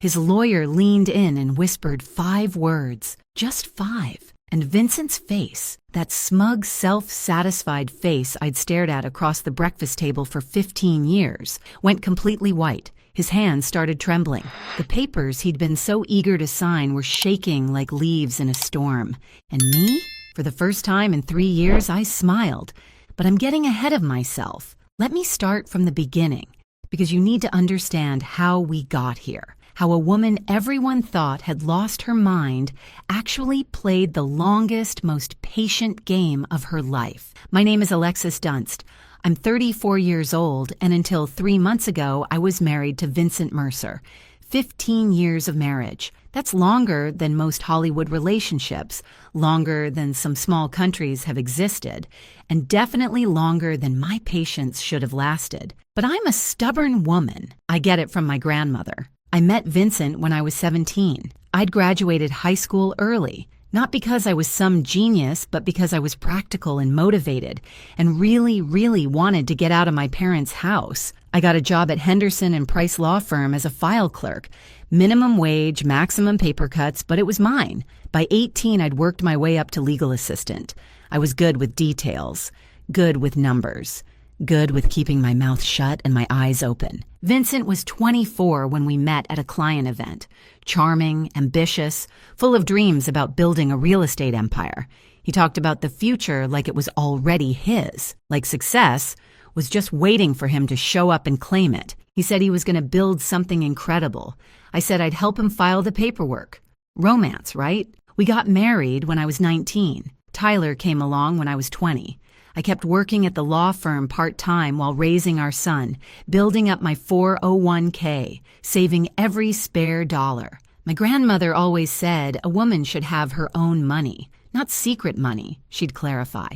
His lawyer leaned in and whispered 5 words, just 5. And Vincent's face, that smug, self-satisfied face I'd stared at across the breakfast table for 15 years, went completely white. His hands started trembling. The papers he'd been so eager to sign were shaking like leaves in a storm. And me? For the first time in 3 years, I smiled. But I'm getting ahead of myself. Let me start from the beginning, because you need to understand how we got here. How a woman everyone thought had lost her mind actually played the longest, most patient game of her life. My name is Alexis Dunst. I'm 34 years old, and until 3 months ago, I was married to Vincent Mercer. 15 years of marriage. That's longer than most Hollywood relationships, longer than some small countries have existed, and definitely longer than my patience should have lasted. But I'm a stubborn woman. I get it from my grandmother. I met Vincent when I was 17. I'd graduated high school early, not because I was some genius, but because I was practical and motivated and really, really wanted to get out of my parents' house. I got a job at Henderson and Price Law Firm as a file clerk. Minimum wage, maximum paper cuts, but it was mine. By 18, I'd worked my way up to legal assistant. I was good with details, good with numbers, good with keeping my mouth shut and my eyes open. Vincent was 24 when we met at a client event. Charming, ambitious, full of dreams about building a real estate empire. He talked about the future like it was already his, like success was just waiting for him to show up and claim it. He said he was going to build something incredible. I said I'd help him file the paperwork. Romance, right? We got married when I was 19. Tyler came along when I was 20. I kept working at the law firm part-time while raising our son, building up my 401k, saving every spare dollar. My grandmother always said a woman should have her own money, not secret money, she'd clarify.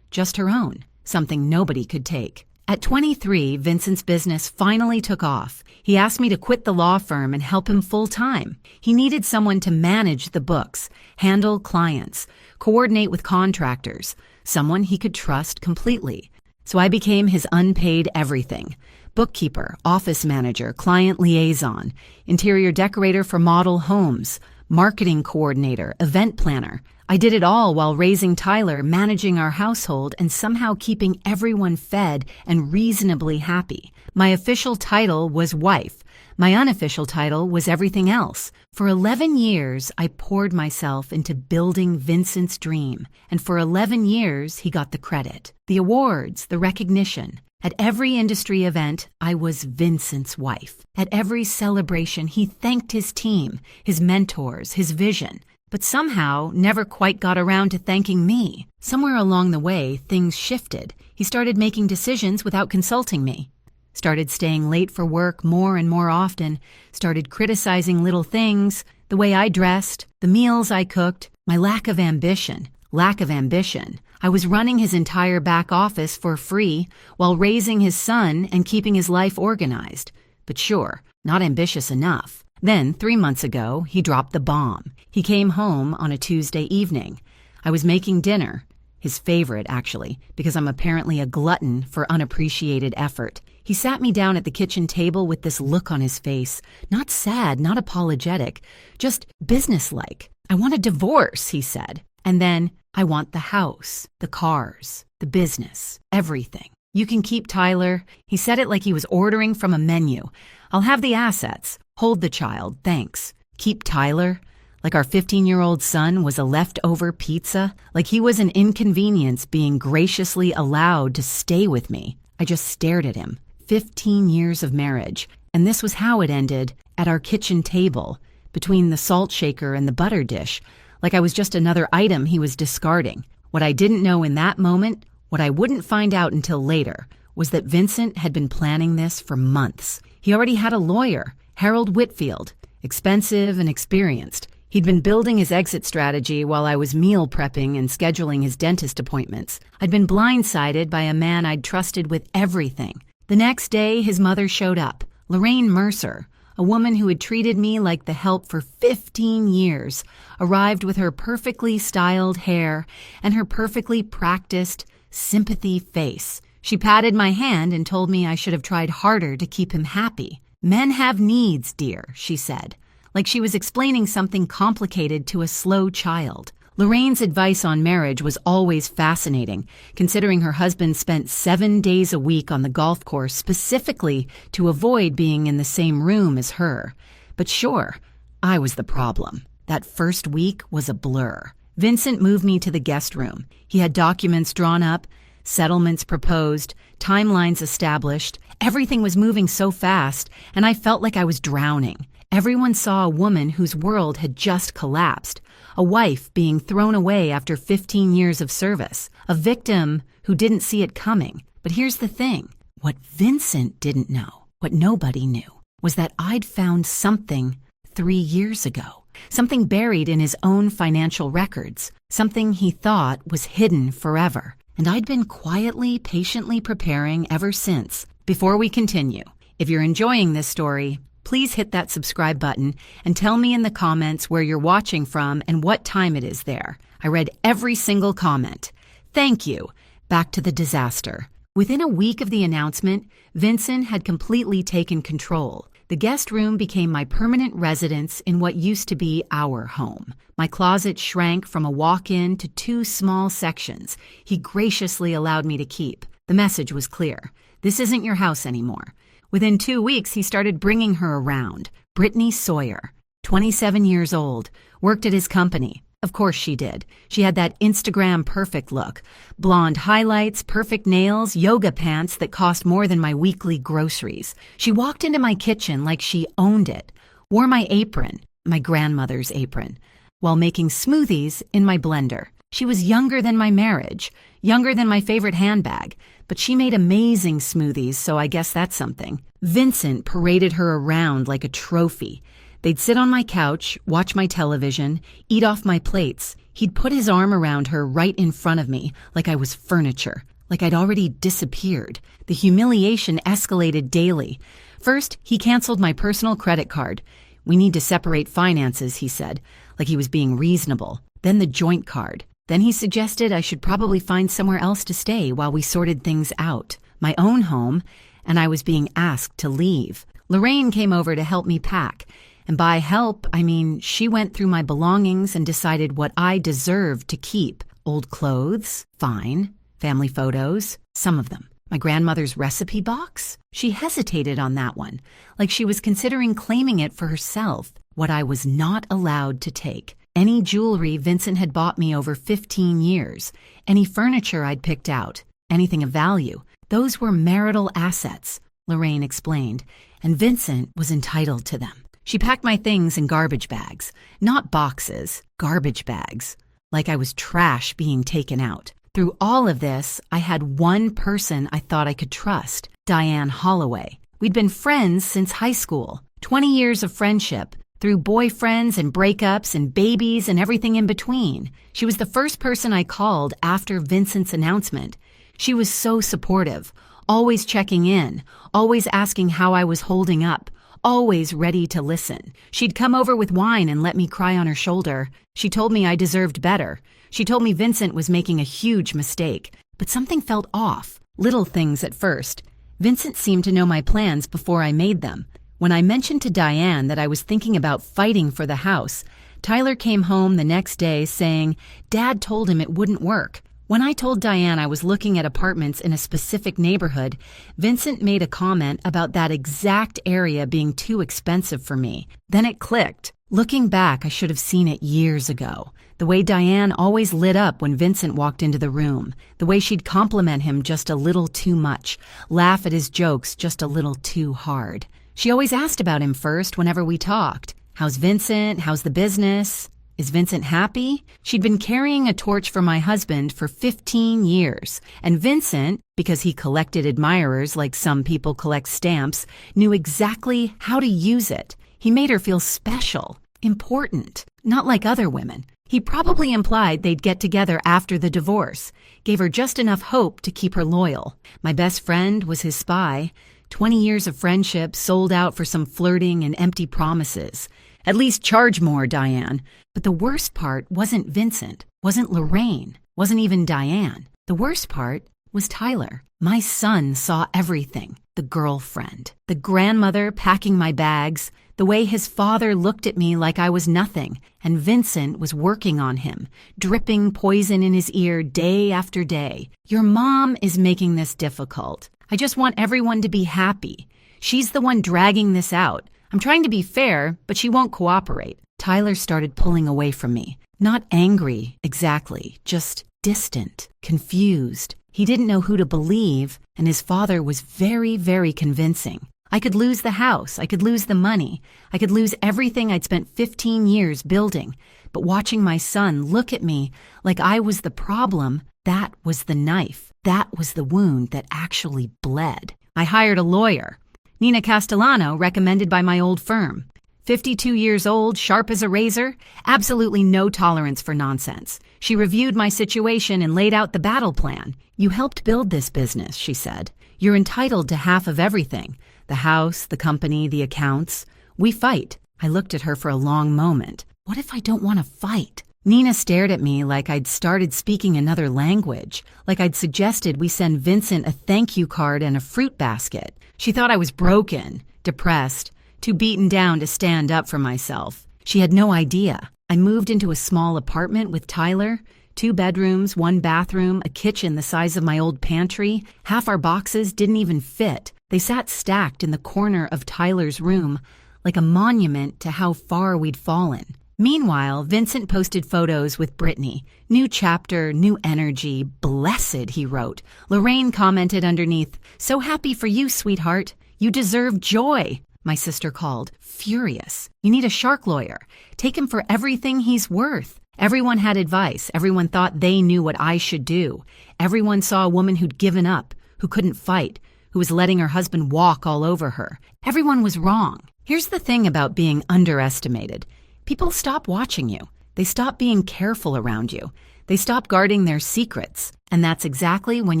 Just her own, something nobody could take. At 23, Vincent's business finally took off. He asked me to quit the law firm and help him full-time. He needed someone to manage the books, handle clients, coordinate with contractors, someone he could trust completely. So I became his unpaid everything. Bookkeeper, office manager, client liaison, interior decorator for model homes, marketing coordinator, event planner. I did it all while raising Tyler, managing our household, and somehow keeping everyone fed and reasonably happy. My official title was wife. My unofficial title was everything else. For 11 years, I poured myself into building Vincent's dream. And for 11 years, he got the credit, the awards, the recognition. At every industry event, I was Vincent's wife. At every celebration, he thanked his team, his mentors, his vision. But somehow never quite got around to thanking me. Somewhere along the way, things shifted. He started making decisions without consulting me. Started staying late for work more and more often. Started criticizing little things, the way I dressed, the meals I cooked, my lack of ambition. I was running his entire back office for free while raising his son and keeping his life organized. But sure, not ambitious enough. Then, 3 months ago, he dropped the bomb. He came home on a Tuesday evening. I was making dinner, his favorite, actually, because I'm apparently a glutton for unappreciated effort. He sat me down at the kitchen table with this look on his face, not sad, not apologetic, just businesslike. I want a divorce, he said. And then, I want the house, the cars, the business, everything. You can keep Tyler. He said it like he was ordering from a menu. I'll have the assets. Hold the child, thanks. Keep Tyler? Like our 15-year-old son was a leftover pizza? Like he was an inconvenience being graciously allowed to stay with me? I just stared at him. 15 years of marriage. And this was how it ended, at our kitchen table, between the salt shaker and the butter dish, like I was just another item he was discarding. What I didn't know in that moment, what I wouldn't find out until later, was that Vincent had been planning this for months. He already had a lawyer, Harold Whitfield, expensive and experienced. He'd been building his exit strategy while I was meal prepping and scheduling his dentist appointments. I'd been blindsided by a man I'd trusted with everything. The next day, his mother showed up, Lorraine Mercer, a woman who had treated me like the help for 15 years, arrived with her perfectly styled hair and her perfectly practiced sympathy face. She patted my hand and told me I should have tried harder to keep him happy. Men have needs, dear, she said. like she was explaining something complicated to a slow child. Lorraine's advice on marriage was always fascinating, considering her husband spent 7 days a week on the golf course specifically to avoid being in the same room as her. But sure, I was the problem. That first week was a blur. Vincent moved me to the guest room. He had documents drawn up, settlements proposed, timelines established. Everything was moving so fast, and I felt like I was drowning. Everyone saw a woman whose world had just collapsed, a wife being thrown away after 15 years of service, a victim who didn't see it coming. But here's the thing. What Vincent didn't know, what nobody knew, was that I'd found something 3 years ago, something buried in his own financial records, something he thought was hidden forever. And I'd been quietly, patiently preparing ever since. Before we continue, if you're enjoying this story, please hit that subscribe button and tell me in the comments where you're watching from and what time it is there. I read every single comment. Thank you. Back to the disaster. Within a week of the announcement, Vincent had completely taken control. The guest room became my permanent residence in what used to be our home. My closet shrank from a walk-in to 2 small sections he graciously allowed me to keep. The message was clear. This isn't your house anymore. Within 2 weeks, he started bringing her around. Brittany Sawyer, 27 years old, worked at his company. Of course she did. She had that Instagram perfect look. Blonde highlights, perfect nails, yoga pants that cost more than my weekly groceries. She walked into my kitchen like she owned it, wore my apron, my grandmother's apron, while making smoothies in my blender. She was younger than my marriage, younger than my favorite handbag, but she made amazing smoothies, so I guess that's something. Vincent paraded her around like a trophy. They'd sit on my couch, watch my television, eat off my plates. He'd put his arm around her right in front of me, like I was furniture, like I'd already disappeared. The humiliation escalated daily. First, he canceled my personal credit card. We need to separate finances, he said, like he was being reasonable. Then the joint card. Then he suggested I should probably find somewhere else to stay while we sorted things out. My own home, and I was being asked to leave. Lorraine came over to help me pack. And by help, I mean she went through my belongings and decided what I deserved to keep. Old clothes, fine. Family photos, some of them. My grandmother's recipe box? She hesitated on that one, like she was considering claiming it for herself. What I was not allowed to take. Any jewelry Vincent had bought me over 15 years. Any furniture I'd picked out. Anything of value. Those were marital assets, Lorraine explained, and Vincent was entitled to them. She packed my things in garbage bags. Not boxes, garbage bags. Like I was trash being taken out. Through all of this, I had one person I thought I could trust, Diane Holloway. We'd been friends since high school. 20 years of friendship, through boyfriends and breakups and babies and everything in between. She was the first person I called after Vincent's announcement. She was so supportive, always checking in, always asking how I was holding up, always ready to listen. She'd come over with wine and let me cry on her shoulder. She told me I deserved better. She told me Vincent was making a huge mistake, but something felt off. Little things at first. Vincent seemed to know my plans before I made them. When I mentioned to Diane that I was thinking about fighting for the house, Tyler came home the next day saying Dad told him it wouldn't work. When I told Diane I was looking at apartments in a specific neighborhood, Vincent made a comment about that exact area being too expensive for me. Then it clicked. Looking back, I should have seen it years ago. The way Diane always lit up when Vincent walked into the room. The way she'd compliment him just a little too much, laugh at his jokes just a little too hard. She always asked about him first whenever we talked. How's Vincent? How's the business? Is Vincent happy? She'd been carrying a torch for my husband for 15 years. And Vincent, because he collected admirers like some people collect stamps, knew exactly how to use it. He made her feel special, important, not like other women. He probably implied they'd get together after the divorce, gave her just enough hope to keep her loyal. My best friend was his spy. 20 years of friendship sold out for some flirting and empty promises. At least charge more, Diane. But the worst part wasn't Vincent, wasn't Lorraine, wasn't even Diane. The worst part was Tyler. My son saw everything. The girlfriend, the grandmother packing my bags, The way his father looked at me like I was nothing, and Vincent was working on him, dripping poison in his ear day after day. Your mom is making this difficult. I just want everyone to be happy. She's the one dragging this out. I'm trying to be fair, but she won't cooperate. Tyler started pulling away from me. Not angry, exactly, just distant, confused. He didn't know who to believe, and his father was very, very convincing. I could lose the house, I could lose the money, I could lose everything I'd spent 15 years building. But watching my son look at me like I was the problem, that was the knife. That was the wound that actually bled. I hired a lawyer. Nina Castellano, recommended by my old firm. 52 years old, sharp as a razor, absolutely no tolerance for nonsense. She reviewed my situation and laid out the battle plan. You helped build this business, she said. You're entitled to half of everything. The house, the company, the accounts. We fight. I looked at her for a long moment. What if I don't want to fight? Nina stared at me like I'd started speaking another language, like I'd suggested we send Vincent a thank you card and a fruit basket. She thought I was broken, depressed, too beaten down to stand up for myself. She had no idea. I moved into a small apartment with Tyler, 2 bedrooms, 1 bathroom, a kitchen the size of my old pantry. Half our boxes didn't even fit. They sat stacked in the corner of Tyler's room, like a monument to how far we'd fallen. Meanwhile, Vincent posted photos with Brittany. New chapter, new energy, blessed, he wrote. Lorraine commented underneath, so happy for you, sweetheart. You deserve joy. My sister called, furious. You need a shark lawyer. Take him for everything he's worth. Everyone had advice. Everyone thought they knew what I should do. Everyone saw a woman who'd given up, who couldn't fight, who was letting her husband walk all over her. Everyone was wrong. Here's the thing about being underestimated. People stop watching you. They stop being careful around you. They stop guarding their secrets. And that's exactly when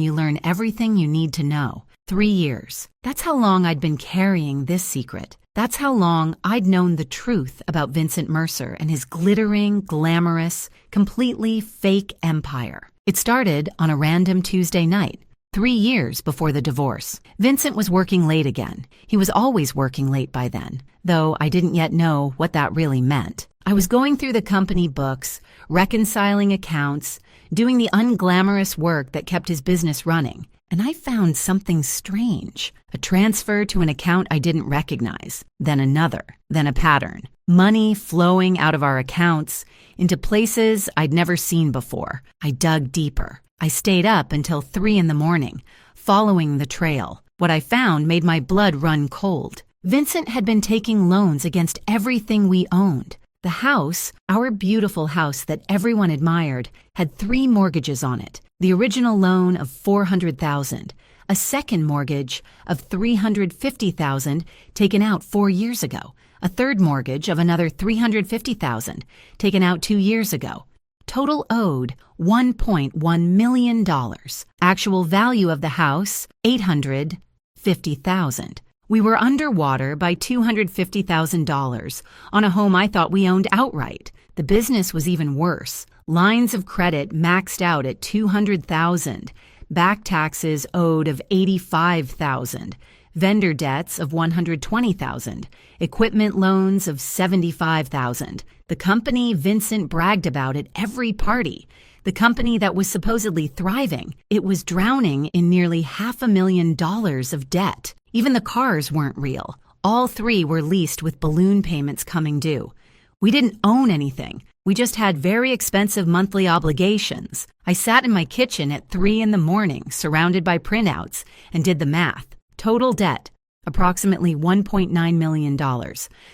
you learn everything you need to know. 3 years. That's how long I'd been carrying this secret. That's how long I'd known the truth about Vincent Mercer and his glittering, glamorous, completely fake empire. It started on a random Tuesday night, 3 years before the divorce. Vincent was working late again. He was always working late by then, though I didn't yet know what that really meant. I was going through the company books, reconciling accounts, doing the unglamorous work that kept his business running. And I found something strange. A transfer to an account I didn't recognize, then another, then a pattern. Money flowing out of our accounts into places I'd never seen before. I dug deeper. I stayed up until 3 a.m, following the trail. What I found made my blood run cold. Vincent had been taking loans against everything we owned. The house, our beautiful house that everyone admired, had 3 mortgages on it. The original loan of $400,000, a second mortgage of $350,000 taken out 4 years ago, a third mortgage of another $350,000 taken out 2 years ago. Total owed $1.1 million. Actual value of the house, $850,000. We were underwater by $250,000 on a home I thought we owned outright. The business was even worse. Lines of credit maxed out at $200,000. Back taxes owed of $85,000. Vendor debts of $120,000. Equipment loans of $75,000. The company Vincent bragged about at every party. The company that was supposedly thriving. It was drowning in nearly $500,000 of debt. Even the cars weren't real. All 3 were leased with balloon payments coming due. We didn't own anything. We just had very expensive monthly obligations. I sat in my kitchen at 3 a.m, surrounded by printouts, and did the math. Total debt, approximately $1.9 million.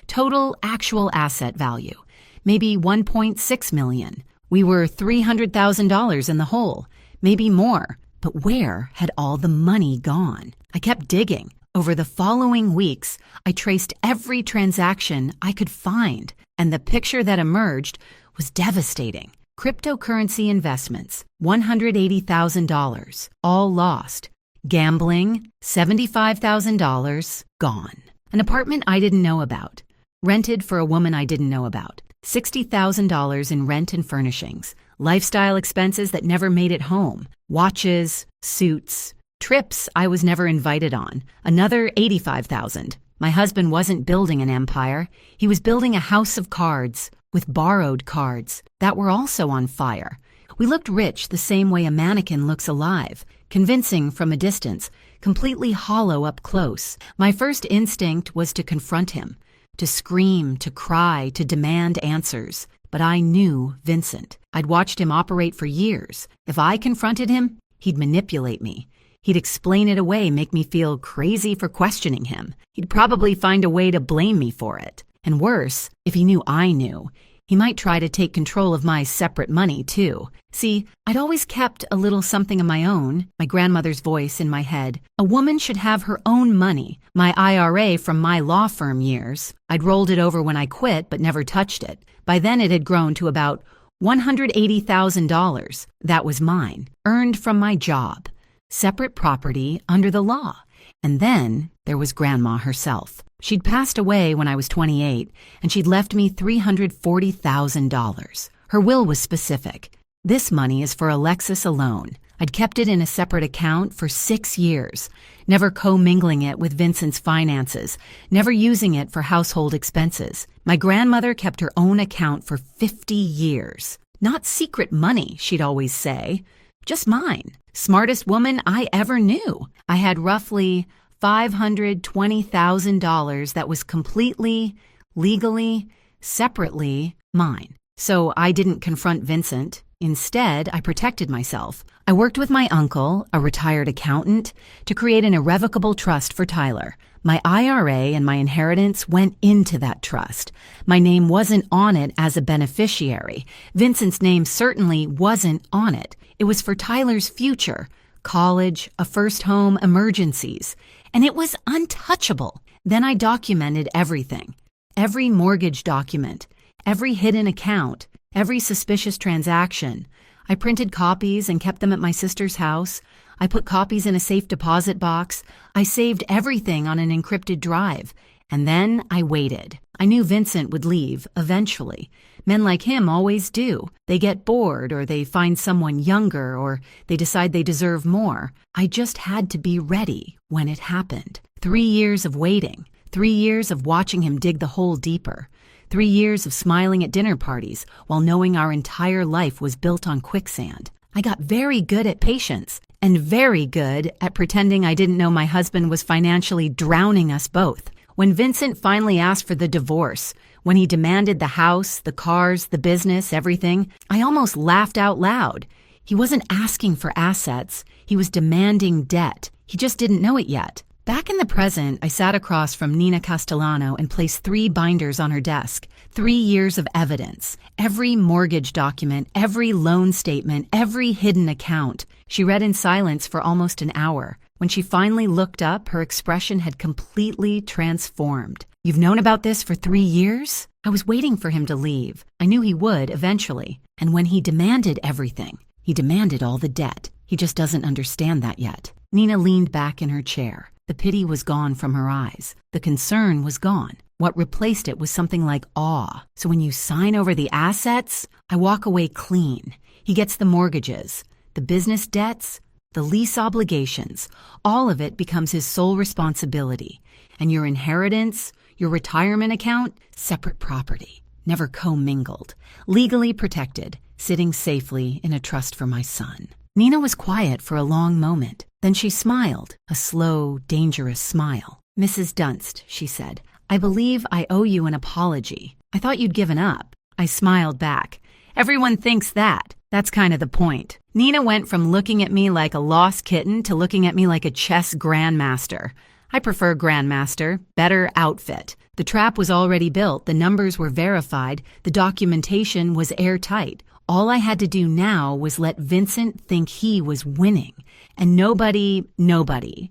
Total actual asset value, maybe $1.6 million. We were $300,000 in the hole, maybe more. But where had all the money gone? I kept digging. Over the following weeks, I traced every transaction I could find, and the picture that emerged was devastating. Cryptocurrency investments, $180,000, all lost. Gambling, $75,000, gone. An apartment I didn't know about, rented for a woman I didn't know about. $60,000 in rent and furnishings. Lifestyle expenses that never made it home. Watches, suits, trips I was never invited on. Another $85,000. My husband wasn't building an empire. He was building a house of cards with borrowed cards that were also on fire. We looked rich the same way a mannequin looks alive, convincing from a distance, completely hollow up close. My first instinct was to confront him, to scream, to cry, to demand answers. But I knew Vincent. I'd watched him operate for years. If I confronted him, he'd manipulate me. He'd explain it away, make me feel crazy for questioning him. He'd probably find a way to blame me for it. And worse, if he knew I knew, he might try to take control of my separate money, too. See, I'd always kept a little something of my own, my grandmother's voice in my head. A woman should have her own money, my IRA from my law firm years. I'd rolled it over when I quit, but never touched it. By then it had grown to about $180,000. That was mine, earned from my job. Separate property under the law. And then there was Grandma herself. She'd passed away when I was 28, and she'd left me $340,000. Her will was specific. This money is for Alexis alone. I'd kept it in a separate account for 6 years, never commingling it with Vincent's finances, never using it for household expenses. My grandmother kept her own account for 50 years. Not secret money, she'd always say, just mine. Smartest woman I ever knew. I had roughly $520,000 that was completely, legally, separately mine. So I didn't confront Vincent. Instead, I protected myself. I worked with my uncle, a retired accountant, to create an irrevocable trust for Tyler. My IRA and my inheritance went into that trust. My name wasn't on it as a beneficiary. Vincent's name certainly wasn't on it. It was for Tyler's future, college, a first home, emergencies. And it was untouchable. Then I documented everything. Every mortgage document, every hidden account, every suspicious transaction. I printed copies and kept them at my sister's house. I put copies in a safe deposit box. I saved everything on an encrypted drive. And then I waited. I knew Vincent would leave eventually. Men like him always do. They get bored, or they find someone younger, or they decide they deserve more. I just had to be ready when it happened. 3 years of waiting. 3 years of watching him dig the hole deeper. 3 years of smiling at dinner parties while knowing our entire life was built on quicksand. I got very good at patience and very good at pretending I didn't know my husband was financially drowning us both. When Vincent finally asked for the divorce, when he demanded the house, the cars, the business, everything, I almost laughed out loud. He wasn't asking for assets. He was demanding debt. He just didn't know it yet. Back in the present, I sat across from Nina Castellano and placed 3 binders on her desk. 3 years of evidence. Every mortgage document, every loan statement, every hidden account. She read in silence for almost an hour. When she finally looked up, her expression had completely transformed. "You've known about this for 3 years?" I was waiting for him to leave. I knew he would eventually. And when he demanded everything, he demanded all the debt. He just doesn't understand that yet. Nina leaned back in her chair. The pity was gone from her eyes. The concern was gone. What replaced it was something like awe. "So when you sign over the assets, I walk away clean. He gets the mortgages, the business debts, the lease obligations. All of it becomes his sole responsibility. And your inheritance, your retirement account, separate property, never commingled, legally protected, sitting safely in a trust for my son." Nina was quiet for a long moment. Then she smiled, a slow, dangerous smile. "Mrs. Dunst," she said, "I believe I owe you an apology. I thought you'd given up." I smiled back. "Everyone thinks that. That's kind of the point." Nina went from looking at me like a lost kitten to looking at me like a chess grandmaster. I prefer grandmaster, better outfit. The trap was already built, the numbers were verified, the documentation was airtight. All I had to do now was let Vincent think he was winning. And nobody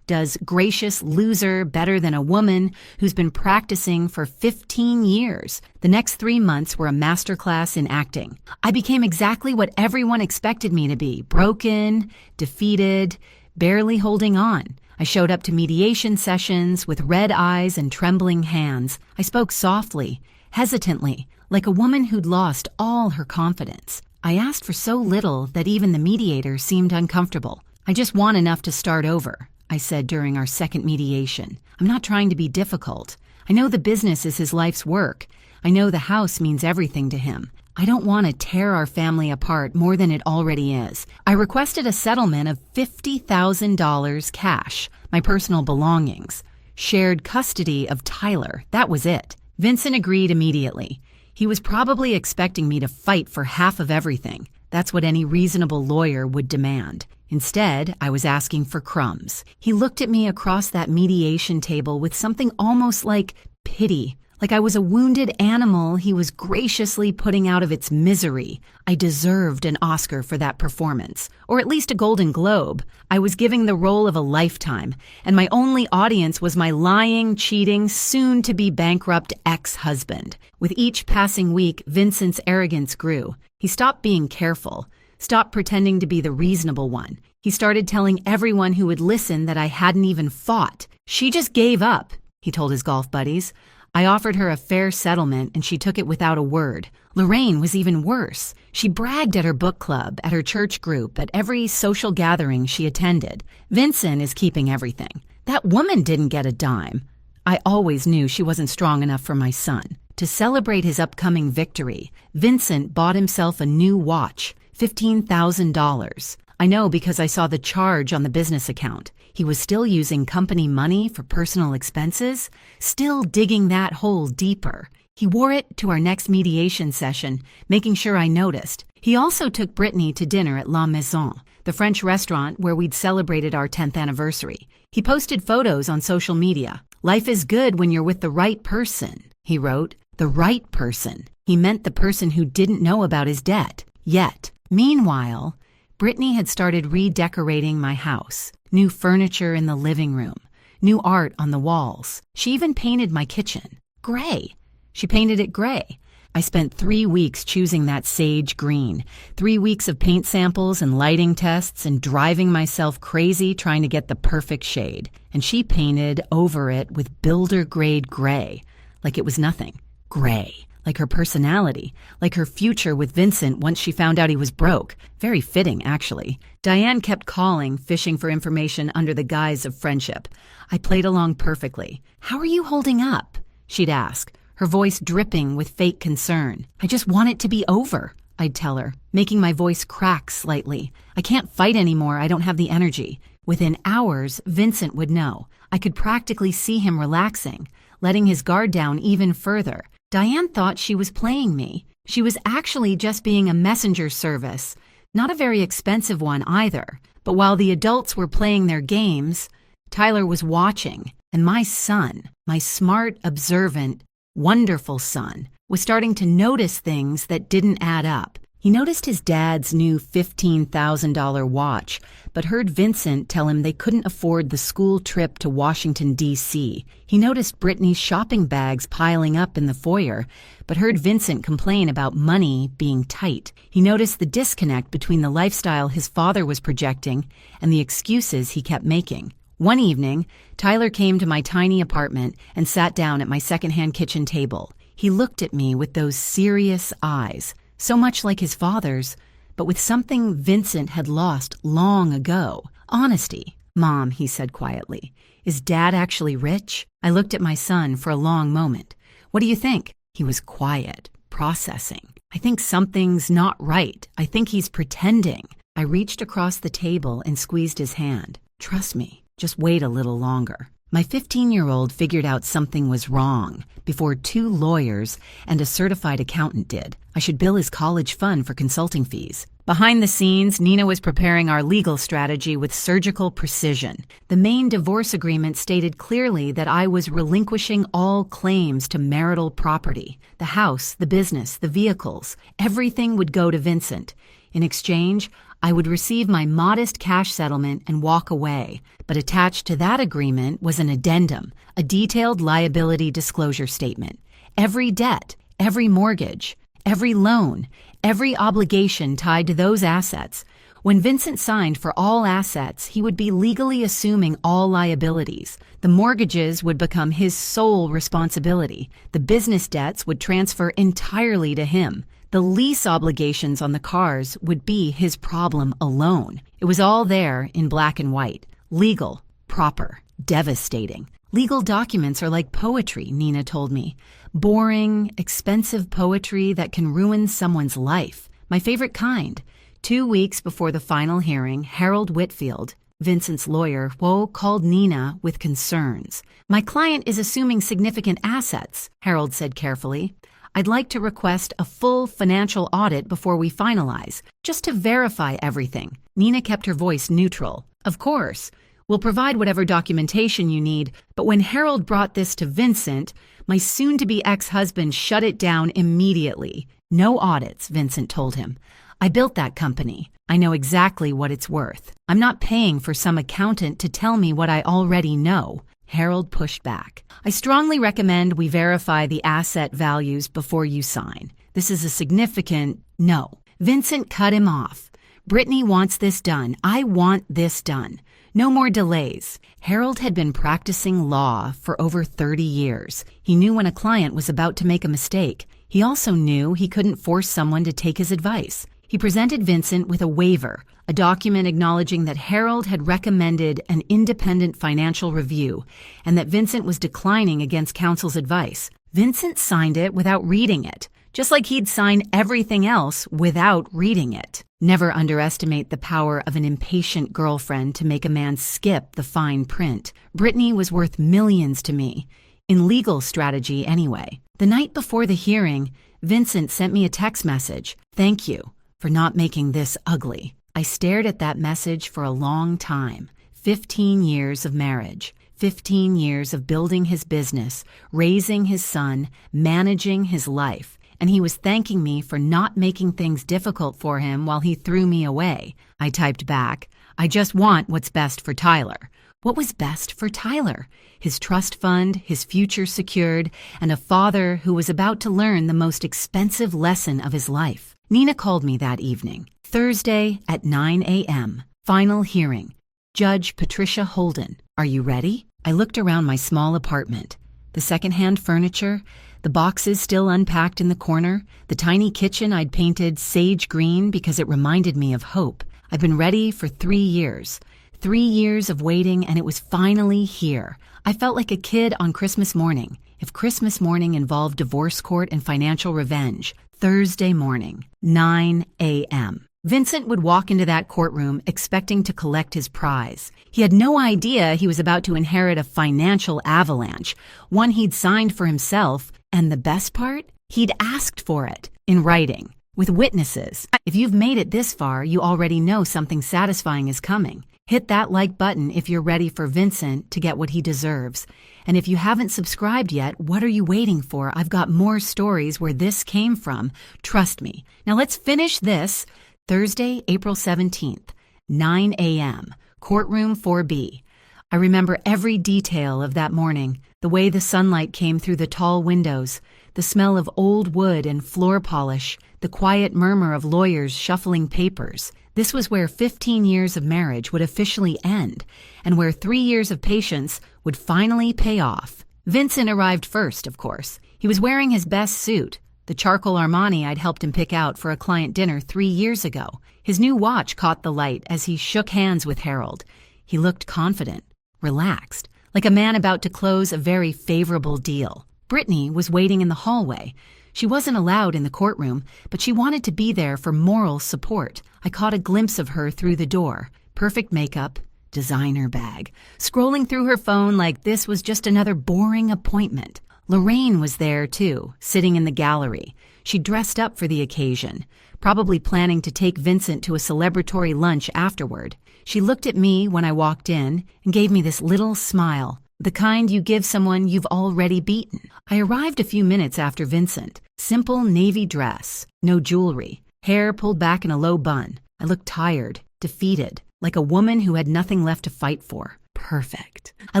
does gracious loser better than a woman who's been practicing for 15 years. The next 3 months were a masterclass in acting. I became exactly what everyone expected me to be: broken, defeated, barely holding on. I showed up to mediation sessions with red eyes and trembling hands. I spoke softly, hesitantly, like a woman who'd lost all her confidence. I asked for so little that even the mediator seemed uncomfortable. "I just want enough to start over," I said during our second mediation. "I'm not trying to be difficult. I know the business is his life's work. I know the house means everything to him. I don't want to tear our family apart more than it already is. I requested a settlement of $50,000 cash, my personal belongings. Shared custody of Tyler, that was it. Vincent agreed immediately. He was probably expecting me to fight for half of everything. That's what any reasonable lawyer would demand. Instead, I was asking for crumbs. He looked at me across that mediation table with something almost like pity. Like I was a wounded animal he was graciously putting out of its misery. I deserved an Oscar for that performance, or at least a Golden Globe. I was giving the role of a lifetime, and my only audience was my lying, cheating, soon-to-be bankrupt ex-husband. With each passing week, Vincent's arrogance grew. He stopped being careful, stopped pretending to be the reasonable one. He started telling everyone who would listen that I hadn't even fought. She just gave up, he told his golf buddies. I offered her a fair settlement, and she took it without a word. Lorraine was even worse. She bragged at her book club, at her church group, at every social gathering she attended. Vincent is keeping everything. That woman didn't get a dime. I always knew she wasn't strong enough for my son. To celebrate his upcoming victory, Vincent bought himself a new watch, $15,000. I know because I saw the charge on the business account. He was still using company money for personal expenses, still digging that hole deeper. He wore it to our next mediation session, making sure I noticed. He also took Brittany to dinner at La Maison, the French restaurant where we'd celebrated our 10th anniversary. He posted photos on social media. "Life is good when you're with the right person," he wrote. The right person. He meant the person who didn't know about his debt. Yet. Meanwhile, Brittany had started redecorating my house. New furniture in the living room. New art on the walls. She even painted my kitchen. Gray. She painted it gray. I spent 3 weeks choosing that sage green. 3 weeks of paint samples and lighting tests and driving myself crazy trying to get the perfect shade. And she painted over it with builder-grade gray. Like it was nothing. Gray. Like her personality, like her future with Vincent once she found out he was broke. Very fitting, actually. Diane kept calling, fishing for information under the guise of friendship. I played along perfectly. "How are you holding up?" she'd ask, her voice dripping with fake concern. "I just want it to be over," I'd tell her, making my voice crack slightly. "I can't fight anymore, I don't have the energy." Within hours, Vincent would know. I could practically see him relaxing, letting his guard down even further. Diane thought she was playing me. She was actually just being a messenger service, not a very expensive one either. But while the adults were playing their games, Tyler was watching, and my son, my smart, observant, wonderful son, was starting to notice things that didn't add up. He noticed his dad's new $15,000 watch, but heard Vincent tell him they couldn't afford the school trip to Washington, D.C. He noticed Brittany's shopping bags piling up in the foyer, but heard Vincent complain about money being tight. He noticed the disconnect between the lifestyle his father was projecting and the excuses he kept making. One evening, Tyler came to my tiny apartment and sat down at my secondhand kitchen table. He looked at me with those serious eyes, so much like his father's, but with something Vincent had lost long ago. Honesty. "Mom," he said quietly, "is Dad actually rich?" I looked at my son for a long moment. "What do you think?" He was quiet, processing. "I think something's not right. I think he's pretending." I reached across the table and squeezed his hand. "Trust me, just wait a little longer." My 15-year-old figured out something was wrong before 2 lawyers and a certified accountant did. I should bill his college fund for consulting fees. Behind the scenes, Nina was preparing our legal strategy with surgical precision. The main divorce agreement stated clearly that I was relinquishing all claims to marital property. The house, the business, the vehicles, everything would go to Vincent. In exchange, I would receive my modest cash settlement and walk away. But attached to that agreement was an addendum, a detailed liability disclosure statement. Every debt, every mortgage, every loan, every obligation tied to those assets. When Vincent signed for all assets, he would be legally assuming all liabilities. The mortgages would become his sole responsibility. The business debts would transfer entirely to him. The lease obligations on the cars would be his problem alone. It was all there in black and white. Legal, proper, devastating. Legal documents are like poetry, Nina told me. Boring, expensive poetry that can ruin someone's life. My favorite kind. 2 weeks before the final hearing, Harold Whitfield, Vincent's lawyer, called Nina with concerns. My client is assuming significant assets, Harold said carefully. I'd like to request a full financial audit before we finalize, just to verify everything. Nina kept her voice neutral. Of course. We'll provide whatever documentation you need, but when Harold brought this to Vincent, my soon-to-be ex-husband shut it down immediately. No audits, Vincent told him. I built that company. I know exactly what it's worth. I'm not paying for some accountant to tell me what I already know. Harold pushed back. I strongly recommend we verify the asset values before you sign. This is a significant no. Vincent cut him off. Brittany wants this done. I want this done. No more delays. Harold had been practicing law for over 30 years. He knew when a client was about to make a mistake. He also knew he couldn't force someone to take his advice. He presented Vincent with a waiver, a document acknowledging that Harold had recommended an independent financial review and that Vincent was declining against counsel's advice. Vincent signed it without reading it, just like he'd sign everything else without reading it. Never underestimate the power of an impatient girlfriend to make a man skip the fine print. Brittany was worth millions to me, in legal strategy anyway. The night before the hearing, Vincent sent me a text message. Thank you for not making this ugly. I stared at that message for a long time. 15 years of marriage, 15 years of building his business, raising his son, managing his life. And he was thanking me for not making things difficult for him while he threw me away. I typed back, I just want what's best for Tyler. What was best for Tyler? His trust fund, his future secured, and a father who was about to learn the most expensive lesson of his life. Nina called me that evening. Thursday at 9 a.m. Final hearing. Judge Patricia Holden. Are you ready? I looked around my small apartment. The secondhand furniture, the boxes still unpacked in the corner, the tiny kitchen I'd painted sage green because it reminded me of hope. I've been ready for 3 years. 3 years of waiting, and it was finally here. I felt like a kid on Christmas morning. If Christmas morning involved divorce court and financial revenge. Thursday morning, 9 a.m. Vincent would walk into that courtroom expecting to collect his prize. He had no idea he was about to inherit a financial avalanche, one he'd signed for himself, and the best part? He'd asked for it, in writing, with witnesses. If you've made it this far, you already know something satisfying is coming. Hit that like button if you're ready for Vincent to get what he deserves. And if you haven't subscribed yet, what are you waiting for? I've got more stories where this came from. Trust me. Now let's finish this. Thursday, April 17th, 9 a.m., courtroom 4B. I remember every detail of that morning, the way the sunlight came through the tall windows, the smell of old wood and floor polish, the quiet murmur of lawyers shuffling papers. This was where 15 years of marriage would officially end, and where 3 years of patience would finally pay off. Vincent arrived first, of course. He was wearing his best suit, the charcoal Armani I'd helped him pick out for a client dinner 3 years ago. His new watch caught the light as he shook hands with Harold. He looked confident, relaxed, like a man about to close a very favorable deal. Brittany was waiting in the hallway. She wasn't allowed in the courtroom, but she wanted to be there for moral support. I caught a glimpse of her through the door. Perfect makeup, designer bag, scrolling through her phone like this was just another boring appointment. Lorraine was there, too, sitting in the gallery. She dressed up for the occasion, probably planning to take Vincent to a celebratory lunch afterward. She looked at me when I walked in and gave me this little smile, the kind you give someone you've already beaten. I arrived a few minutes after Vincent. Simple navy dress, no jewelry, hair pulled back in a low bun. I looked tired, defeated, like a woman who had nothing left to fight for. Perfect. I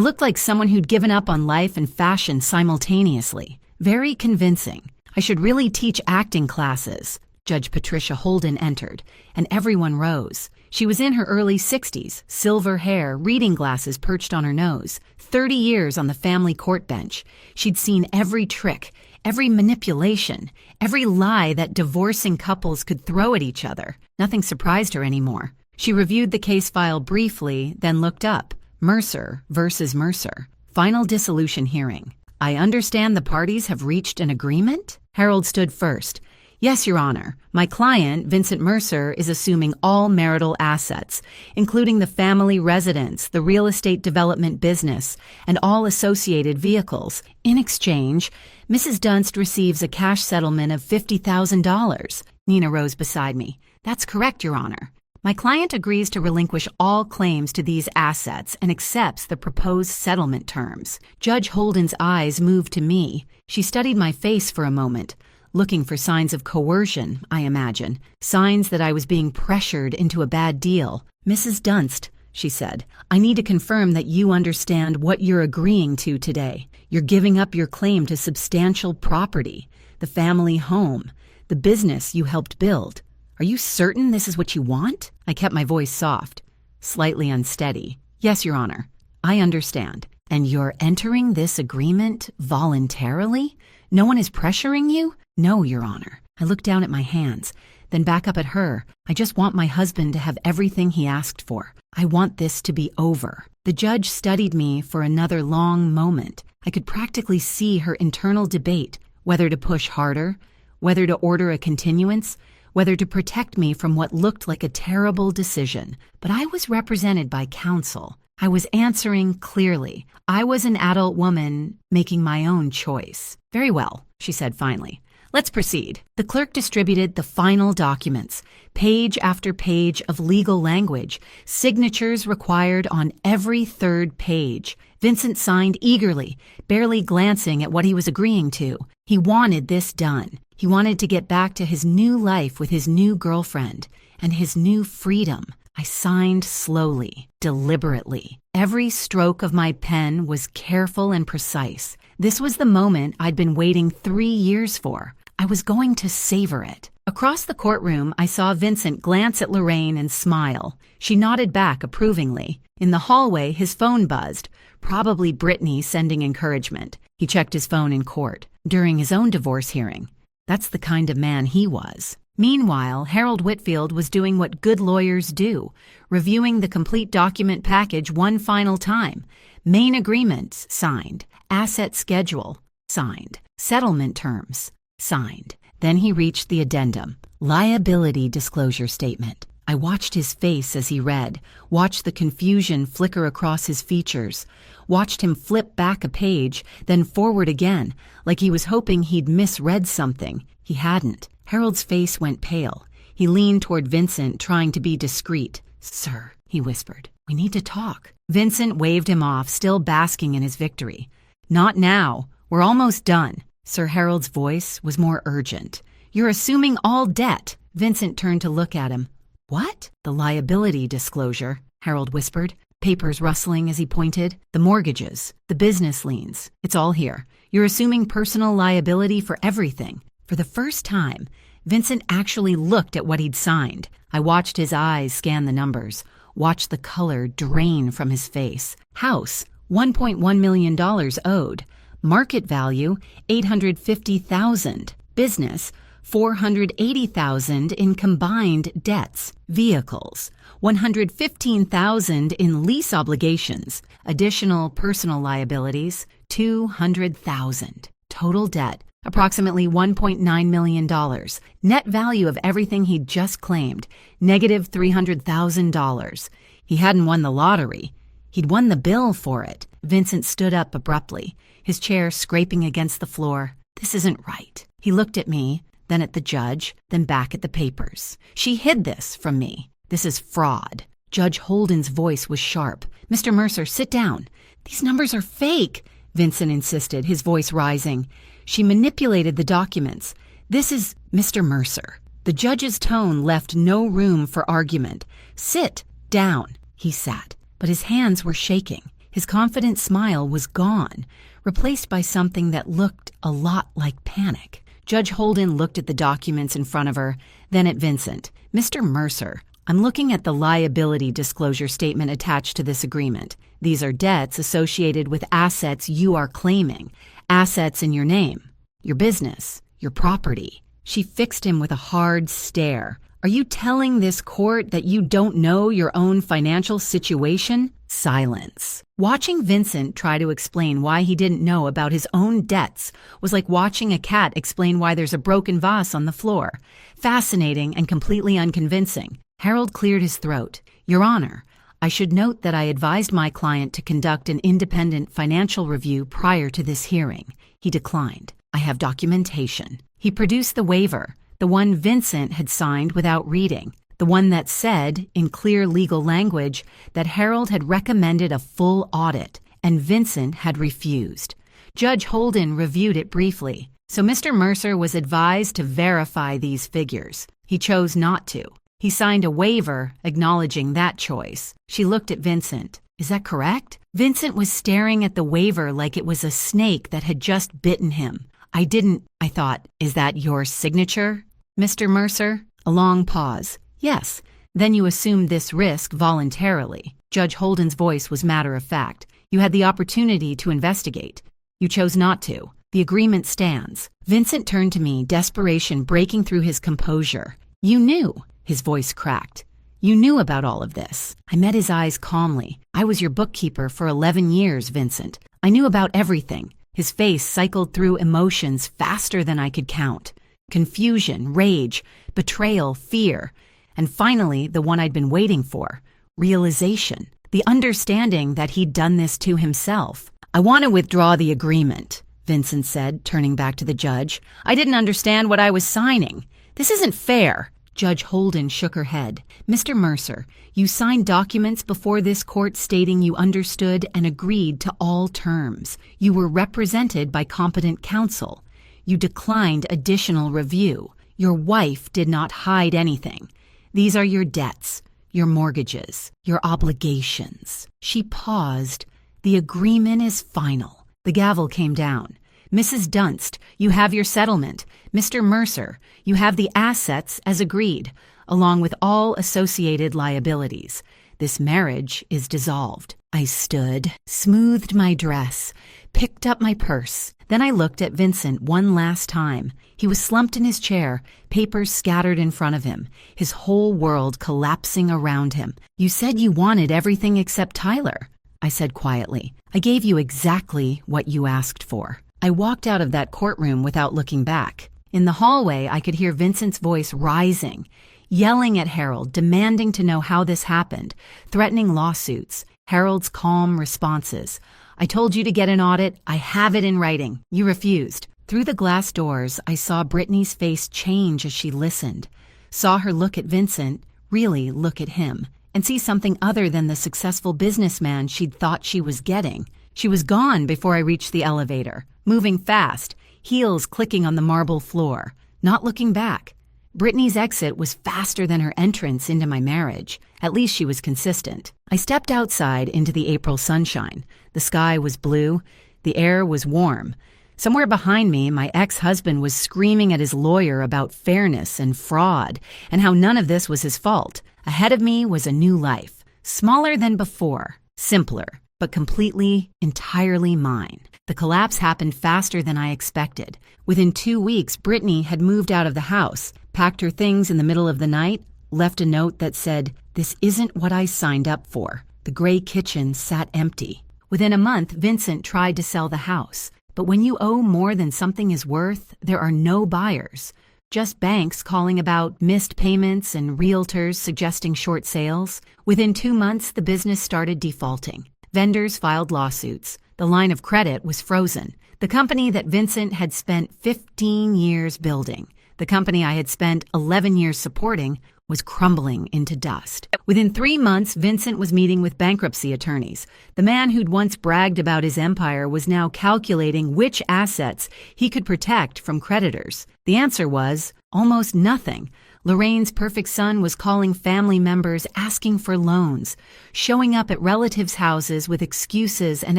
looked like someone who'd given up on life and fashion simultaneously. Very convincing. I should really teach acting classes. Judge Patricia Holden entered, and everyone rose. She was in her early 60s, silver hair, reading glasses perched on her nose. 30 years on the family court bench. She'd seen every trick, every manipulation, every lie that divorcing couples could throw at each other. Nothing surprised her anymore. She reviewed the case file briefly, then looked up. Mercer versus Mercer. Final dissolution hearing. I understand the parties have reached an agreement? Harold stood first. Yes, Your Honor. My client, Vincent Mercer, is assuming all marital assets, including the family residence, the real estate development business, and all associated vehicles. In exchange, Mrs. Dunst receives a cash settlement of $50,000. Nina rose beside me. That's correct, Your Honor. My client agrees to relinquish all claims to these assets and accepts the proposed settlement terms. Judge Holden's eyes moved to me. She studied my face for a moment, looking for signs of coercion, I imagine, signs that I was being pressured into a bad deal. Mrs. Dunst, she said, I need to confirm that you understand what you're agreeing to today. You're giving up your claim to substantial property, the family home, the business you helped build. Are you certain this is what you want? I kept my voice soft, slightly unsteady. Yes, Your Honor, I understand. And you're entering this agreement voluntarily? No one is pressuring you? No, Your Honor. I looked down at my hands, then back up at her. I just want my husband to have everything he asked for. I want this to be over. The judge studied me for another long moment. I could practically see her internal debate, whether to push harder, whether to order a continuance, whether to protect me from what looked like a terrible decision. But I was represented by counsel. I was answering clearly. I was an adult woman making my own choice. Very well, she said finally. Let's proceed. The clerk distributed the final documents, page after page of legal language, signatures required on every third page. Vincent signed eagerly, barely glancing at what he was agreeing to. He wanted this done. He wanted to get back to his new life with his new girlfriend and his new freedom. I signed slowly, deliberately. Every stroke of my pen was careful and precise. This was the moment I'd been waiting 3 years for. I was going to savor it. Across the courtroom, I saw Vincent glance at Lorraine and smile. She nodded back approvingly. In the hallway, his phone buzzed, probably Brittany sending encouragement. He checked his phone in court, during his own divorce hearing. That's the kind of man he was. Meanwhile, Harold Whitfield was doing what good lawyers do, reviewing the complete document package one final time. Main agreements, signed. Asset schedule, signed. Settlement terms, signed. Then he reached the addendum. Liability disclosure statement. I watched his face as he read, watched the confusion flicker across his features, watched him flip back a page, then forward again, like he was hoping he'd misread something. He hadn't. Harold's face went pale. He leaned toward Vincent, trying to be discreet. Sir, he whispered, we need to talk. Vincent waved him off, still basking in his victory. Not now. We're almost done. Sir Harold's voice was more urgent. You're assuming all debt. Vincent turned to look at him. What? The liability disclosure, Harold whispered, papers rustling as he pointed. The mortgages, the business liens. It's all here. You're assuming personal liability for everything. For the first time, Vincent actually looked at what he'd signed. I watched his eyes scan the numbers, watched the color drain from his face. House, $1.1 million owed. Market value, $850,000. Business, $480,000 in combined debts. Vehicles, $115,000 in lease obligations. Additional personal liabilities, $200,000. Total debt, approximately $1.9 million. Net value of everything he'd just claimed, negative $300,000. He hadn't won the lottery. He'd won the bill for it. Vincent stood up abruptly, his chair scraping against the floor. This isn't right. He looked at me, then at the judge, then back at the papers. She hid this from me. This is fraud. Judge Holden's voice was sharp. Mr. Mercer, sit down. These numbers are fake, Vincent insisted, his voice rising. She manipulated the documents. This is Mr. Mercer. The judge's tone left no room for argument. Sit down. He sat, but his hands were shaking. His confident smile was gone, replaced by something that looked a lot like panic. Judge Holden looked at the documents in front of her, then at Vincent. Mr. Mercer, I'm looking at the liability disclosure statement attached to this agreement. These are debts associated with assets you are claiming, assets in your name, your business, your property. She fixed him with a hard stare. Are you telling this court that you don't know your own financial situation? Silence. Watching Vincent try to explain why he didn't know about his own debts was like watching a cat explain why there's a broken vase on the floor. Fascinating and completely unconvincing. Harold cleared his throat. Your Honor, I should note that I advised my client to conduct an independent financial review prior to this hearing. He declined. I have documentation. He produced the waiver, the one Vincent had signed without reading, the one that said, in clear legal language, that Harold had recommended a full audit, and Vincent had refused. Judge Holden reviewed it briefly, so Mr. Mercer was advised to verify these figures. He chose not to. He signed a waiver acknowledging that choice. She looked at Vincent. Is that correct? Vincent was staring at the waiver like it was a snake that had just bitten him. I thought, is that your signature, Mr. Mercer? A long pause. Yes. Then you assumed this risk voluntarily. Judge Holden's voice was matter of fact. You had the opportunity to investigate. You chose not to. The agreement stands. Vincent turned to me, desperation breaking through his composure. You knew. His voice cracked. You knew about all of this. I met his eyes calmly. I was your bookkeeper for 11 years, Vincent. I knew about everything. His face cycled through emotions faster than I could count. Confusion, rage, betrayal, fear, and finally, the one I'd been waiting for, realization, the understanding that he'd done this to himself. I want to withdraw the agreement, Vincent said, turning back to the judge. I didn't understand what I was signing. This isn't fair. Judge Holden shook her head. Mr. Mercer, you signed documents before this court stating you understood and agreed to all terms. You were represented by competent counsel. You declined additional review. Your wife did not hide anything. These are your debts, your mortgages, your obligations. She paused. The agreement is final. The gavel came down. Mrs. Dunst, you have your settlement. Mr. Mercer, you have the assets as agreed, along with all associated liabilities. This marriage is dissolved. I stood, smoothed my dress, picked up my purse. Then I looked at Vincent one last time. He was slumped in his chair, papers scattered in front of him, his whole world collapsing around him. You said you wanted everything except Tyler, I said quietly. I gave you exactly what you asked for. I walked out of that courtroom without looking back. In the hallway, I could hear Vincent's voice rising, yelling at Harold, demanding to know how this happened, threatening lawsuits. Harold's calm responses. I told you to get an audit. I have it in writing. You refused. Through the glass doors, I saw Brittany's face change as she listened, saw her look at Vincent, really look at him, and see something other than the successful businessman she'd thought she was getting. She was gone before I reached the elevator, moving fast, heels clicking on the marble floor, not looking back. Brittany's exit was faster than her entrance into my marriage. At least she was consistent. I stepped outside into the April sunshine. The sky was blue. The air was warm. Somewhere behind me, my ex-husband was screaming at his lawyer about fairness and fraud and how none of this was his fault. Ahead of me was a new life, smaller than before, simpler, but completely, entirely mine. The collapse happened faster than I expected. Within 2 weeks, Brittany had moved out of the house, packed her things in the middle of the night, left a note that said, "This isn't what I signed up for." The gray kitchen sat empty. Within a month, Vincent tried to sell the house. But when you owe more than something is worth, there are no buyers. Just banks calling about missed payments and realtors suggesting short sales. Within 2 months, the business started defaulting. Vendors filed lawsuits. The line of credit was frozen. The company that Vincent had spent 15 years building, the company I had spent 11 years supporting, was crumbling into dust. Within 3 months, Vincent was meeting with bankruptcy attorneys. The man who'd once bragged about his empire was now calculating which assets he could protect from creditors. The answer was almost nothing. Lorraine's perfect son was calling family members asking for loans, showing up at relatives' houses with excuses and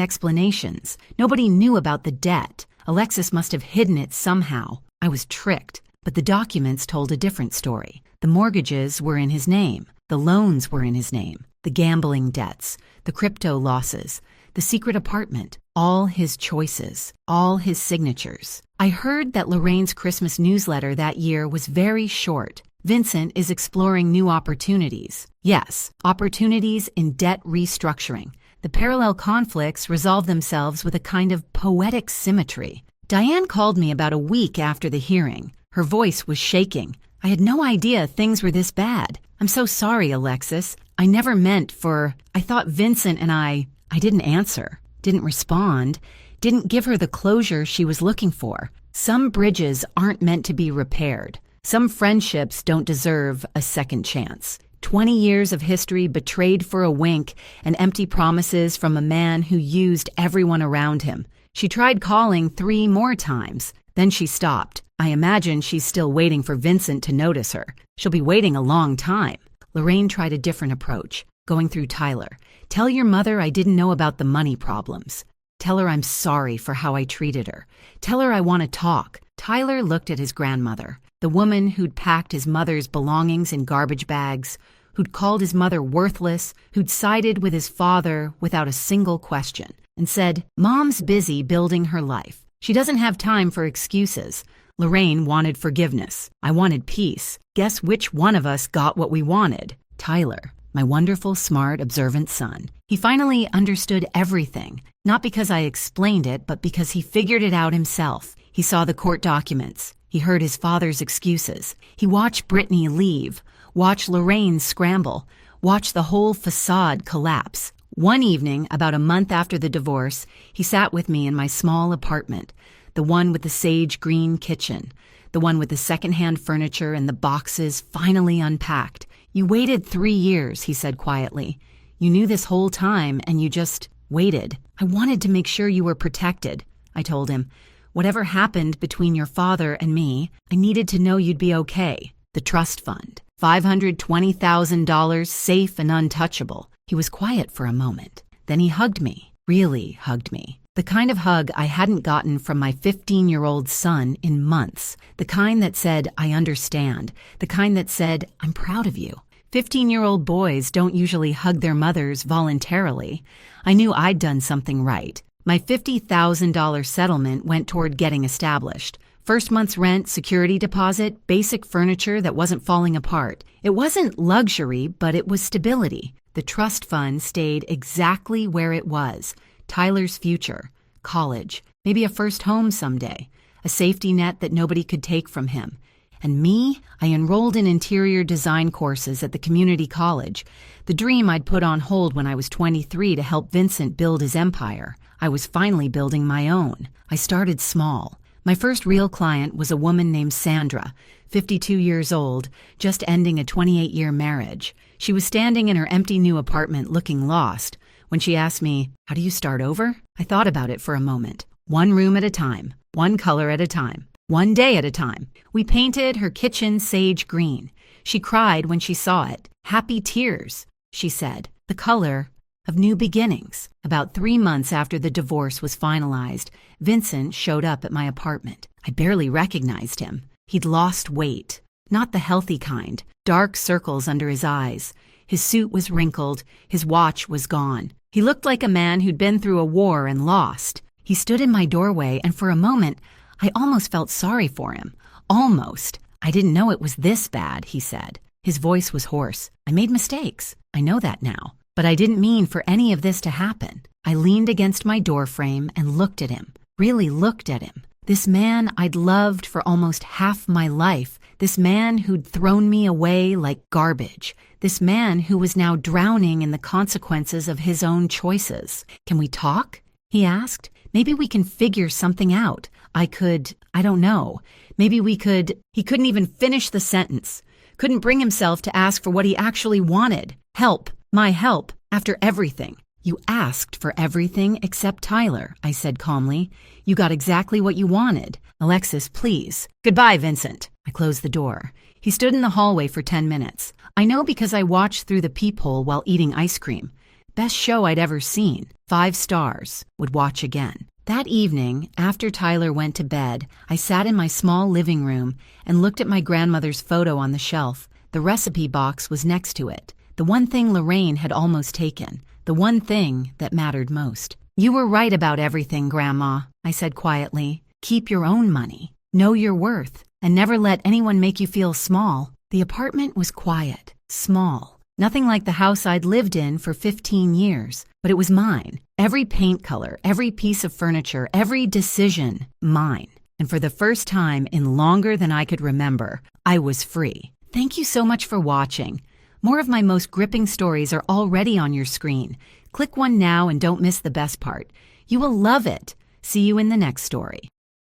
explanations. Nobody knew about the debt. Alexis must have hidden it somehow. I was tricked. But the documents told a different story. The mortgages were in his name. The loans were in his name. The gambling debts, the crypto losses, the secret apartment, all his choices, all his signatures. I heard that Lorraine's Christmas newsletter that year was very short. Vincent is exploring new opportunities. Yes, opportunities in debt restructuring. The parallel conflicts resolve themselves with a kind of poetic symmetry. Diane called me about a week after the hearing. Her voice was shaking. I had no idea things were this bad. I'm so sorry, Alexis. I never meant for... I thought Vincent and I didn't answer, didn't respond, didn't give her the closure she was looking for. Some bridges aren't meant to be repaired. Some friendships don't deserve a second chance. 20 years of history betrayed for a wink and empty promises from a man who used everyone around him. She tried calling 3 more times. Then she stopped. I imagine she's still waiting for Vincent to notice her. She'll be waiting a long time. Lorraine tried a different approach, going through Tyler. Tell your mother I didn't know about the money problems. Tell her I'm sorry for how I treated her. Tell her I want to talk. Tyler looked at his grandmother, the woman who'd packed his mother's belongings in garbage bags, who'd called his mother worthless, who'd sided with his father without a single question, and said, Mom's busy building her life. She doesn't have time for excuses. Lorraine wanted forgiveness. I wanted peace. Guess which one of us got what we wanted? Tyler, my wonderful, smart, observant son. He finally understood everything, not because I explained it, but because he figured it out himself. He saw the court documents. He heard his father's excuses. He watched Brittany leave, watched Lorraine scramble, watched the whole facade collapse. One evening, about a month after the divorce, he sat with me in my small apartment, the one with the sage green kitchen, the one with the secondhand furniture and the boxes finally unpacked. You waited 3 years, he said quietly. You knew this whole time and you just waited. I wanted to make sure you were protected, I told him. Whatever happened between your father and me, I needed to know you'd be okay. The trust fund, $520,000, safe and untouchable. He was quiet for a moment. Then he hugged me, really hugged me. The kind of hug I hadn't gotten from my 15-year-old son in months. The kind that said, I understand. The kind that said, I'm proud of you. 15-year-old boys don't usually hug their mothers voluntarily. I knew I'd done something right. My $50,000 settlement went toward getting established. First month's rent, security deposit, basic furniture that wasn't falling apart. It wasn't luxury, but it was stability. The trust fund stayed exactly where it was. Tyler's future, college, maybe a first home someday, a safety net that nobody could take from him. And me, I enrolled in interior design courses at the community college, the dream I'd put on hold when I was 23 to help Vincent build his empire. I was finally building my own. I started small. My first real client was a woman named Sandra, 52 years old, just ending a 28-year marriage. She was standing in her empty new apartment looking lost. When she asked me, how do you start over? I thought about it for a moment. One room at a time, one color at a time, one day at a time. We painted her kitchen sage green. She cried when she saw it. Happy tears, she said. The color of new beginnings. About 3 months after the divorce was finalized, Vincent showed up at my apartment. I barely recognized him. He'd lost weight. Not the healthy kind. Dark circles under his eyes. His suit was wrinkled. His watch was gone. He looked like a man who'd been through a war and lost. He stood in my doorway, and for a moment, I almost felt sorry for him. Almost. I didn't know it was this bad, he said. His voice was hoarse. I made mistakes. I know that now. But I didn't mean for any of this to happen. I leaned against my doorframe and looked at him. Really looked at him. This man I'd loved for almost half my life. This man who'd thrown me away like garbage. This man who was now drowning in the consequences of his own choices. Can we talk? He asked. Maybe we can figure something out. I don't know. Maybe we could. He couldn't even finish the sentence. Couldn't bring himself to ask for what he actually wanted. Help. My help. After everything. You asked for everything except Tyler, I said calmly. You got exactly what you wanted. Alexis, please. Goodbye, Vincent. I closed the door. He stood in the hallway for 10 minutes. I know because I watched through the peephole while eating ice cream. Best show I'd ever seen. 5 stars. Would watch again. That evening, after Tyler went to bed, I sat in my small living room and looked at my grandmother's photo on the shelf. The recipe box was next to it. The one thing Lorraine had almost taken. The one thing that mattered most. You were right about everything, Grandma, I said quietly. Keep your own money. Know your worth. And never let anyone make you feel small. The apartment was quiet, small. Nothing like the house I'd lived in for 15 years, but it was mine. Every paint color, every piece of furniture, every decision, mine. And for the first time in longer than I could remember, I was free. Thank you so much for watching. More of my most gripping stories are already on your screen. Click one now and don't miss the best part. You will love it. See you in the next story.